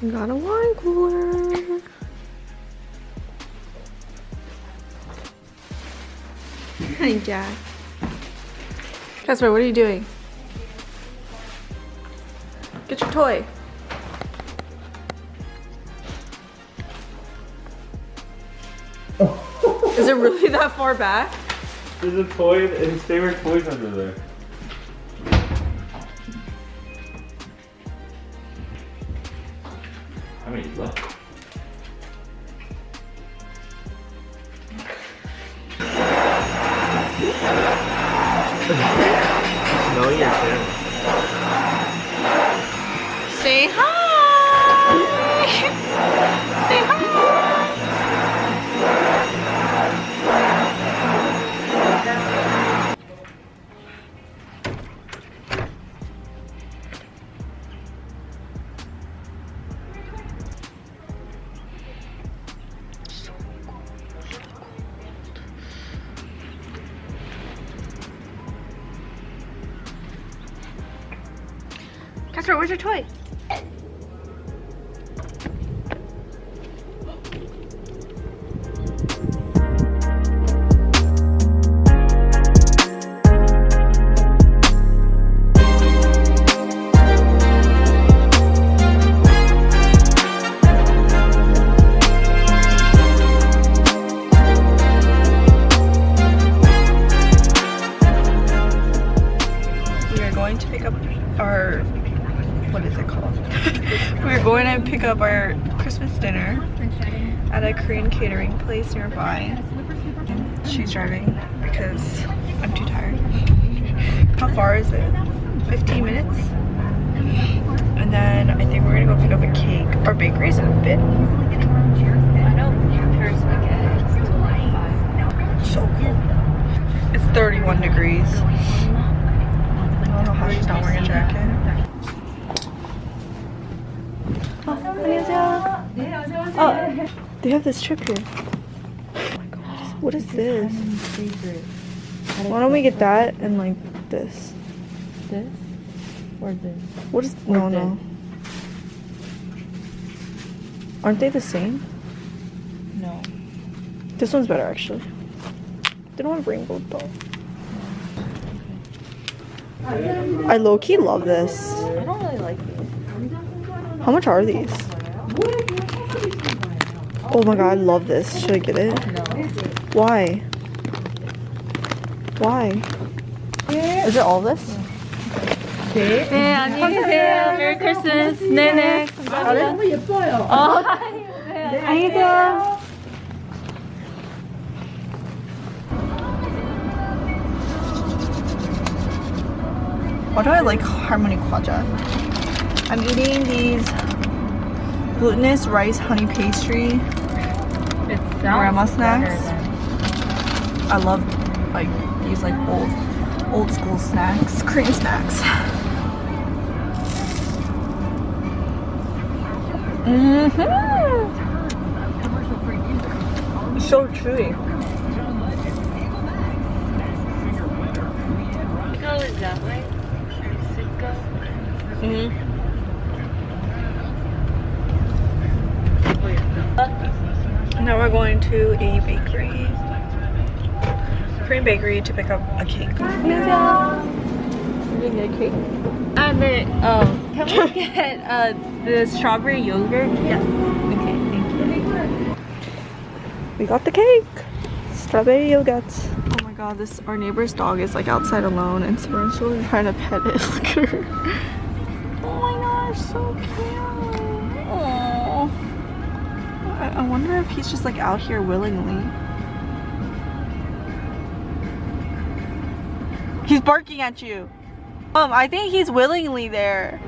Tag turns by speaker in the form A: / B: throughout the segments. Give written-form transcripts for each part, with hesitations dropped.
A: We got a wine cooler. Hi, Jack. Casper, what are you doing? Get your toy. Is it really that far back?
B: There's a toy, his favorite toy's under there. How many left? No, you're kidding.
A: Say hi! Say hi! Casper, where's your toy? We are going to pick up our, what is it called? We're going to pick up our Christmas dinner at a Korean catering place nearby. She's driving because I'm too tired. How far is it? 15 minutes? And then I think we're gonna go pick up a cake. Our bakery's in a bit. So cold. It's 31 degrees. I don't know how she's not wearing a jacket. Oh, they have this trip here. Oh my gosh, what is this? Why don't we get that and like this?
C: This? Or this?
A: What is, no. Aren't they the same?
C: No.
A: This one's better actually. They don't want to bring both though. I low-key love this.
C: I don't really like these.
A: How much are these? Oh my god, I love this. Should I get it?
C: No.
A: Why? Why? Is it all this?
C: 네, 안녕히 계세요. 메리 크리스마스. 네네. 너무 예뻐요. 안녕히 계세요.
A: Why do I like harmony kwaja? I'm eating these glutinous rice honey pastry grandma snacks. I love like these like old school snacks, Korean snacks. It's so chewy.
C: Go is that way?
A: Now we're going to a bakery, Korean bakery, to pick up a cake.
C: 안녕하세요.
A: Did you get a cake?
C: 네. Can we get the strawberry yogurt? Yes. Okay, thank you.
A: We got the cake. Strawberry yogurt. Oh my god, our neighbor's dog is like outside alone, and so we're actually trying to pet it. Look at her. Oh my gosh, so cute. Aww. I wonder if he's just like out here willingly. He's barking at you. I think he's willingly there.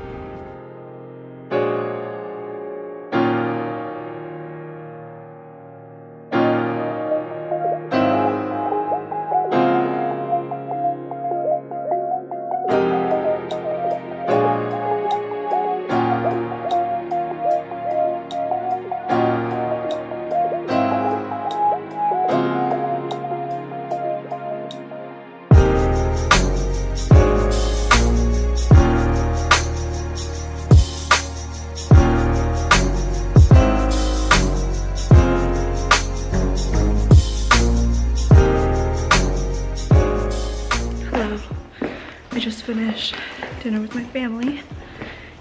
A: I just finished dinner with my family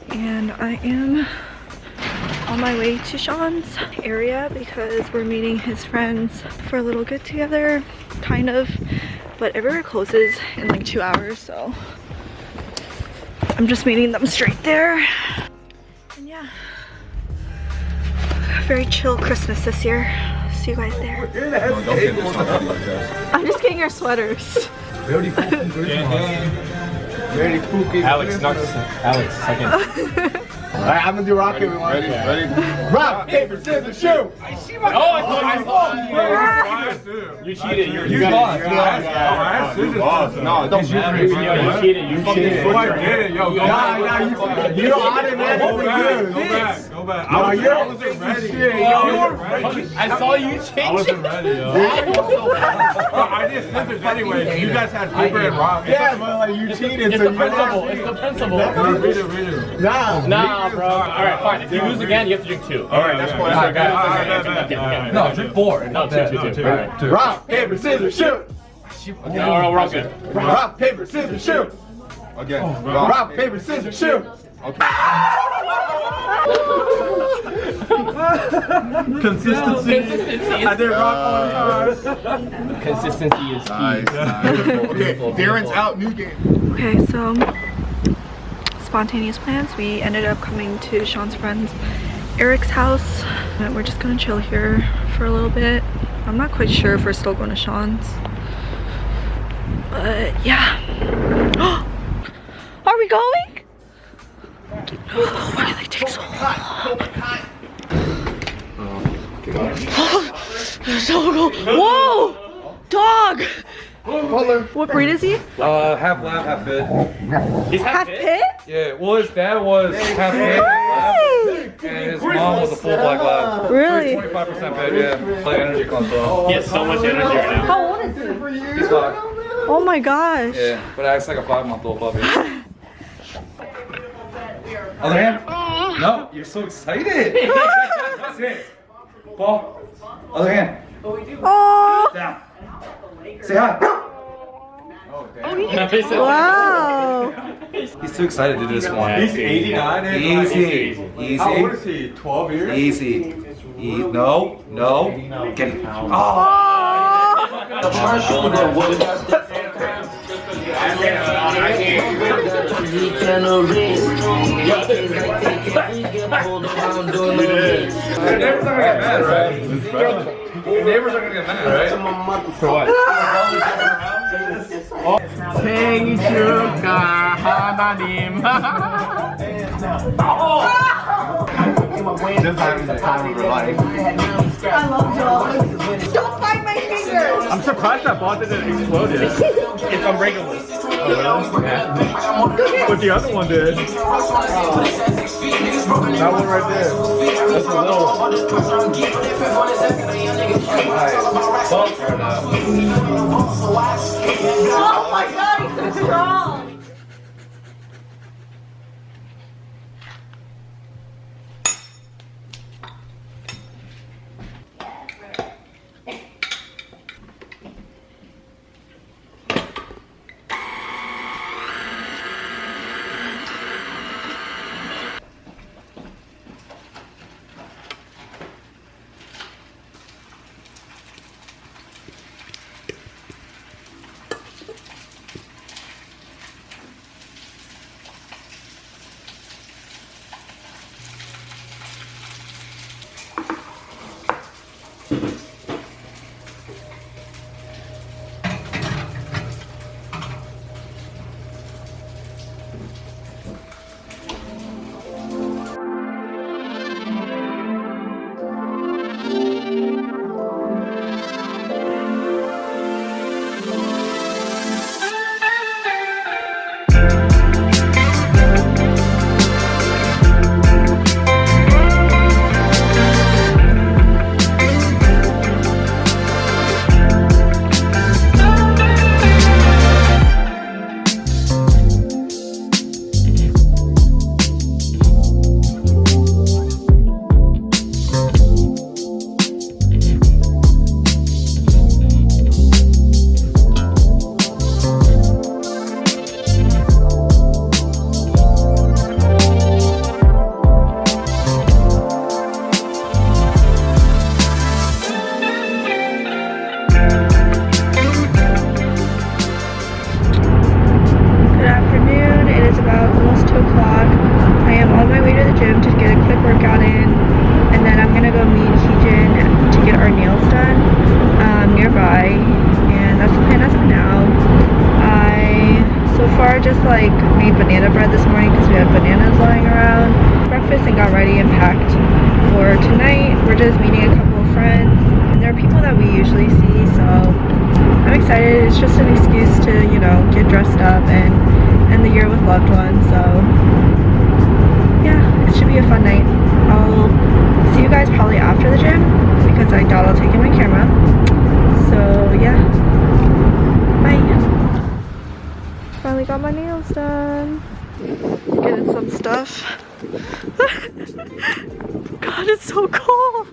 A: and I am on my way to Sean's area because we're meeting his friends for a little get together, kind of, but everywhere closes in like 2 hours, so I'm just meeting them straight there. And yeah, very chill Christmas this year. See you guys there. I'm just getting our sweaters.
D: Very fucking Christmas. Very fucking
B: Alex,
D: Christmas.
B: Alex, second.
D: Alright, I'm gonna do rock paper. Ready? Rock, paper, scissors, shoot!
B: I saw you cheated. You lost.
D: No, don't shoot me.
B: You cheated. You cheated.
D: You automatically lose.
B: Go back.
D: No, you're ready.
B: I saw you change. I wasn't ready, yo. I did scissors anyway. You guys had paper and rock.
D: Yeah, but like you cheated.
B: It's the principle. It's the principle. Read it. Nah, bro. Alright, fine. If you lose again, you have to drink 2. Alright, that's cool.
D: No, drink 4.
B: No, 2. Alright.
D: Rock, paper, scissors, shoot!
B: No, we're all good.
D: Rock, paper, scissors, shoot! Again. Rock, paper, scissors, shoot! Okay.
B: Consistency.
D: I did rock all the time.
B: Consistency is key.
D: Okay, Darren's out, new game.
A: Okay, so spontaneous plans. We ended up coming to Sean's friend's Eric's house. And we're just gonna chill here for a little bit. I'm not quite sure if we're still going to Sean's, but yeah. Are we going? Why do they take so long? So cool. Whoa! Dog! What breed is he?
E: Half lab, half pit.
B: He's
A: Half pit?
E: Yeah, well his dad was half pit, and his mom was a full black lab.
A: Really?
E: 25% pit, yeah. Like energy console.
B: He has so much energy right now.
A: How old is he?
E: He's 5.
A: Oh my gosh.
E: Yeah, but acts like a 5-month-old puppy. Other hand? No, you're so excited. That's it. Ball. Other hand.
A: Oh.
E: Down. Say hi.
A: Wow.
E: He's too excited to do this one.
B: He's 89.
E: Easy.
B: How old is he? 12 years?
E: Easy. No. Get it. Oh. Your neighbors are gonna get mad, right? Your neighbors are gonna get mad, right?
B: For what? 생일 축하하나님.
D: This having the time of her life.
A: I love dogs. Don't bite my fingers.
B: I'm surprised that ball didn't explode yet. It's unbreakable. But the other one did. That one right there. That's a little one.
A: Oh my god, he's so strong. far just like made banana bread this morning because we had bananas lying around. Breakfast and got ready and packed for tonight. We're just meeting a couple of friends. And there are people that we usually see, so I'm excited. It's just an excuse to, you know, get dressed up and end the year with loved ones. So yeah, it should be a fun night. I'll see you guys probably after the gym because I doubt I'll take in my camera. So yeah, bye. Finally got my nails done. Getting some stuff. God, it's so cold.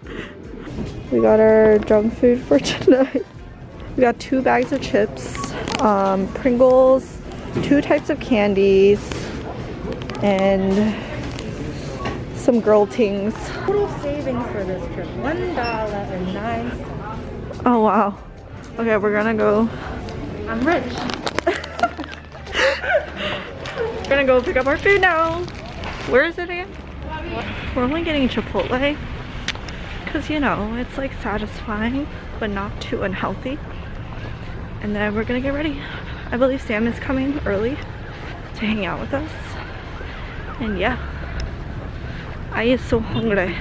A: We got our junk food for tonight. We got 2 bags of chips, Pringles, 2 types of candies, and some girl tings.
C: Total savings for this trip, $1.09.
A: Oh wow. Okay, we're gonna go.
C: I'm rich.
A: We're gonna go pick up our food now. Where is it again? We're only getting Chipotle because, you know, it's like satisfying but not too unhealthy. And then we're gonna get ready. I believe Sam is coming early to hang out with us. And yeah, I is so hungry.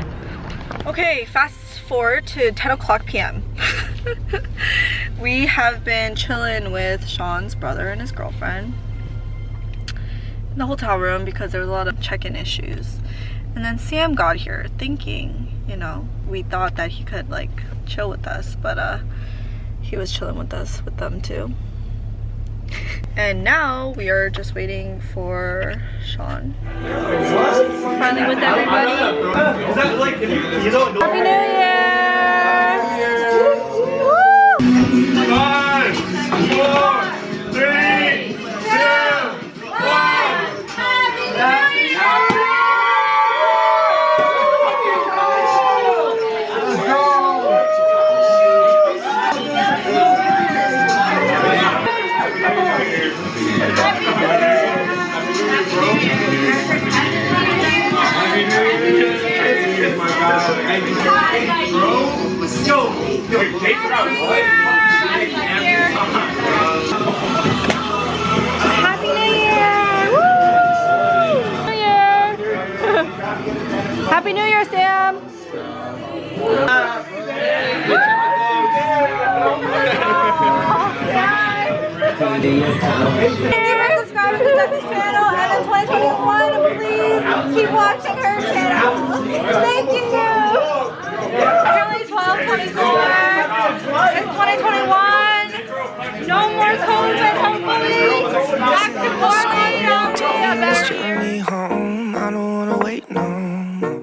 A: Okay, fast forward to 10 o'clock p.m. We have been chilling with Sean's brother and his girlfriend in the hotel room because there was a lot of check-in issues. And then Sam got here thinking, you know, we thought that he could like chill with us, but he was chilling with us with them too. And now we are just waiting for Sean. Finally with everybody. Happy New Year!
B: 5, 4, 3, 2, 1.
A: Happy New Year! Woo! New Year! Happy New Year, Sam! Thank you for subscribing to Jess's channel, and in 2021, please keep watching her channel. Thank you! Early 12/24. It's 2021. No more COVID, hopefully. Back to Portland.
F: This journey home, I don't wanna wait no more.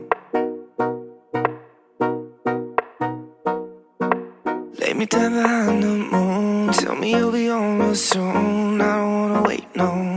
F: Lay me down behind the moon, tell me you'll be on real soon. I don't wanna wait no more.